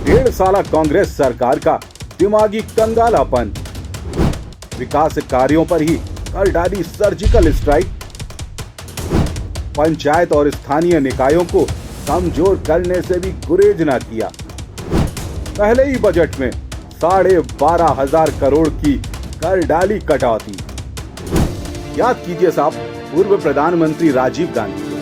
1.5 साल कांग्रेस सरकार का दिमागी कंगालापन, विकास कार्यों पर ही कर डाली सर्जिकल स्ट्राइक, पंचायत और स्थानीय निकायों को कमजोर करने से भी गुरेज न किया। पहले ही बजट में 12,500 करोड़ की कर डाली कटौती। याद कीजिए साहब, पूर्व प्रधानमंत्री राजीव गांधी को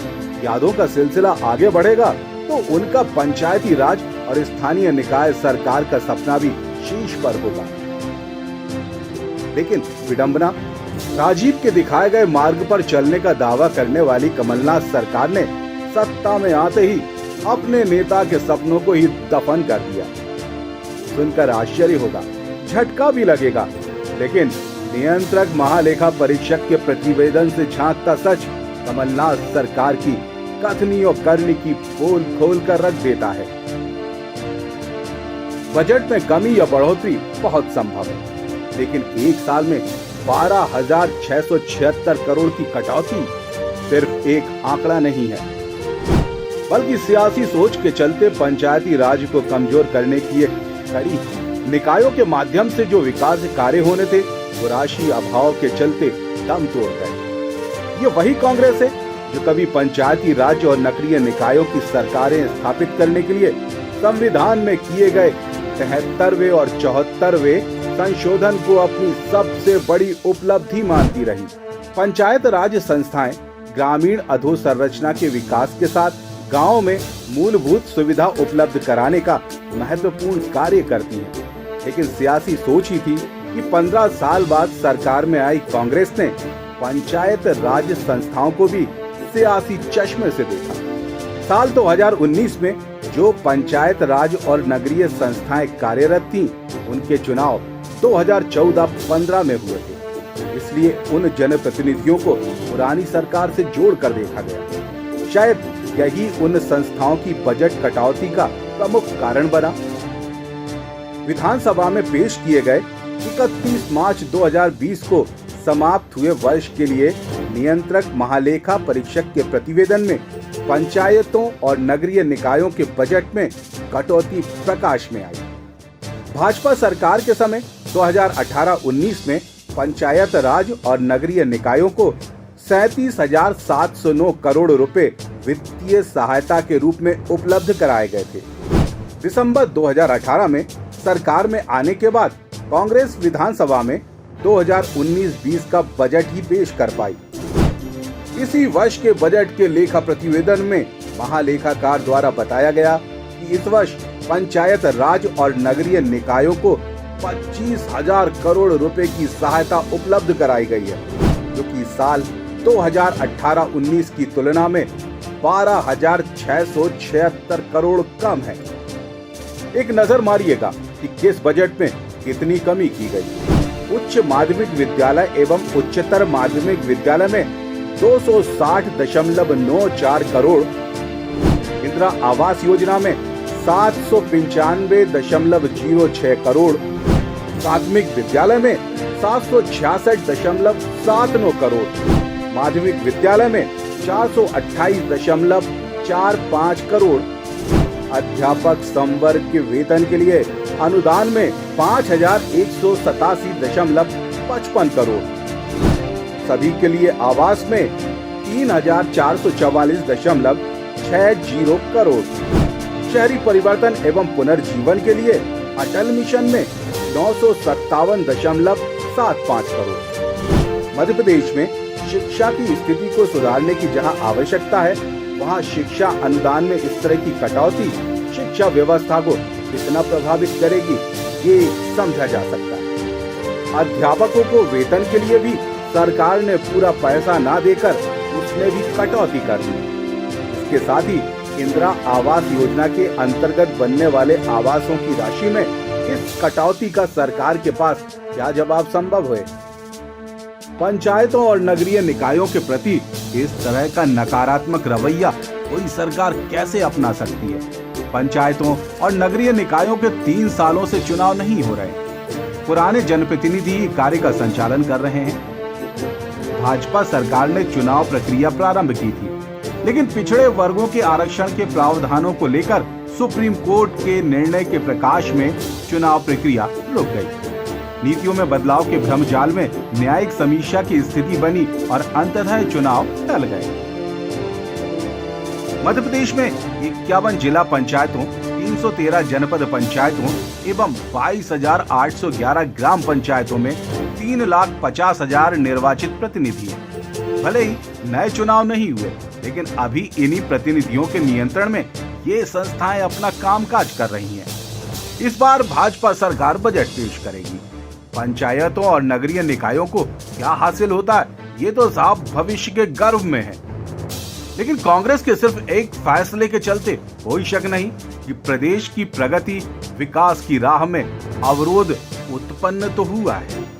यादों का सिलसिला आगे बढ़ेगा तो उनका पंचायती राज और स्थानीय निकाय सरकार का सपना भी शीर्ष पर होगा। लेकिन विडंबना, राजीव के दिखाए गए मार्ग पर चलने का दावा करने वाली कमलनाथ सरकार ने सत्ता में आते ही अपने नेता के सपनों को ही दफन कर दिया। सुनकर आश्चर्य होगा, झटका भी लगेगा, लेकिन नियंत्रक महालेखा परीक्षक के प्रतिवेदन से झांकता सच कमलनाथ सरकार की कथनी और करनी की पोल खोल कर रख देता है। बजट में कमी या बढ़ोतरी बहुत संभव है, लेकिन एक साल में 12,676 करोड़ की कटौती सिर्फ एक आंकड़ा नहीं है, बल्कि सियासी सोच के चलते पंचायती राज को कमजोर करने की एक कड़ी। निकायों के माध्यम से जो विकास कार्य होने थे वो राशि अभाव के चलते दम तोड़ गए। ये वही कांग्रेस है जो कभी पंचायती राज और नगरीय निकायों की सरकारें स्थापित करने के लिए संविधान में किए गए 73वें और 74वें संशोधन को अपनी सबसे बड़ी उपलब्धि मानती रही। पंचायत राज संस्थाएं ग्रामीण अधोसंरचना के विकास के साथ गांव में मूलभूत सुविधा उपलब्ध कराने का महत्वपूर्ण कार्य करती हैं। लेकिन सियासी सोच ही थी कि 15 साल बाद सरकार में आई कांग्रेस ने पंचायत राज संस्थाओं को भी सियासी चश्मे से देखा। साल 2019 में जो पंचायत राज और नगरीय संस्थाएं कार्यरत थीं, उनके चुनाव 2014-15 में हुए थे। इसलिए उन जनप्रतिनिधियों को पुरानी सरकार से जोड़कर देखा गया। शायद यही उन संस्थाओं की बजट कटौती का प्रमुख कारण बना। विधानसभा में पेश किए गए 31 मार्च 2020 को समाप्त हुए वर्ष के लिए नियंत्रक महालेखा परीक्षक के प्रतिवेदन में पंचायतों और नगरीय निकायों के बजट में कटौती प्रकाश में आई। भाजपा सरकार के समय 2018-19 में पंचायत राज और नगरीय निकायों को 37,709 करोड़ रुपए वित्तीय सहायता के रूप में उपलब्ध कराए गए थे। दिसंबर 2018 में सरकार में आने के बाद कांग्रेस विधानसभा में 2019-20 का बजट ही पेश कर पाई। इसी वर्ष के बजट के लेखा प्रतिवेदन में महालेखाकार द्वारा बताया गया कि इस वर्ष पंचायत राज और नगरीय निकायों को 25,000 करोड़ रुपए की सहायता उपलब्ध कराई गई है, जो कि साल 2018-19 की तुलना में 12,676 करोड़ कम है। एक नजर मारिएगा कि किस बजट में कितनी कमी की गई। उच्च माध्यमिक विद्यालय एवं उच्चतर माध्यमिक विद्यालय में 260.94 करोड़, इंदिरा आवास योजना में 795.06 करोड़, प्राथमिक विद्यालय में 766.79 करोड़, माध्यमिक विद्यालय में 428.45 करोड़, अध्यापक संवर्ग के वेतन के लिए अनुदान में 5,187.55 करोड़, सभी के लिए आवास में 3,444.60 करोड़, शहरी परिवर्तन एवं पुनर्जीवन के लिए अटल मिशन में 957.75 करोड़। मध्य प्रदेश में शिक्षा की स्थिति को सुधारने की जहां आवश्यकता है, वहां शिक्षा अनुदान में इस तरह की कटौती शिक्षा व्यवस्था को कितना प्रभावित करेगी, ये समझा जा सकता है। अध्यापकों को वेतन के लिए भी सरकार ने पूरा पैसा ना देकर उसमें भी कटौती कर दी। इसके साथ ही इंदिरा आवास योजना के अंतर्गत बनने वाले आवासों की राशि में इस कटौती का सरकार के पास क्या जवाब संभव है? पंचायतों और नगरीय निकायों के प्रति इस तरह का नकारात्मक रवैया कोई सरकार कैसे अपना सकती है? पंचायतों और नगरीय निकायों के 3 सालों से चुनाव नहीं हो रहे। पुराने जनप्रतिनिधि कार्य का संचालन कर रहे हैं। भाजपा सरकार ने चुनाव प्रक्रिया प्रारंभ की थी, लेकिन पिछड़े वर्गों के आरक्षण के प्रावधानों को लेकर सुप्रीम कोर्ट के निर्णय के प्रकाश में चुनाव प्रक्रिया रुक गई। नीतियों में बदलाव के भ्रमजाल में न्यायिक समीक्षा की स्थिति बनी और अंततः चुनाव टल गए। मध्य प्रदेश में 51 जिला पंचायतों, 313 जनपद पंचायतों एवं 22,811 ग्राम पंचायतों में 3,50,000 निर्वाचित प्रतिनिधि हैं। भले ही नए चुनाव नहीं हुए, लेकिन अभी इन्हीं प्रतिनिधियों के नियंत्रण में ये संस्थाएं अपना कामकाज कर रही हैं। इस बार भाजपा सरकार बजट पेश करेगी। पंचायतों और नगरीय निकायों को क्या हासिल होता है, ये तो साफ भविष्य के गर्भ में है। लेकिन कांग्रेस के सिर्फ एक फैसले के चलते कोई शक नहीं कि प्रदेश की प्रगति, विकास की राह में अवरोध उत्पन्न तो हुआ है।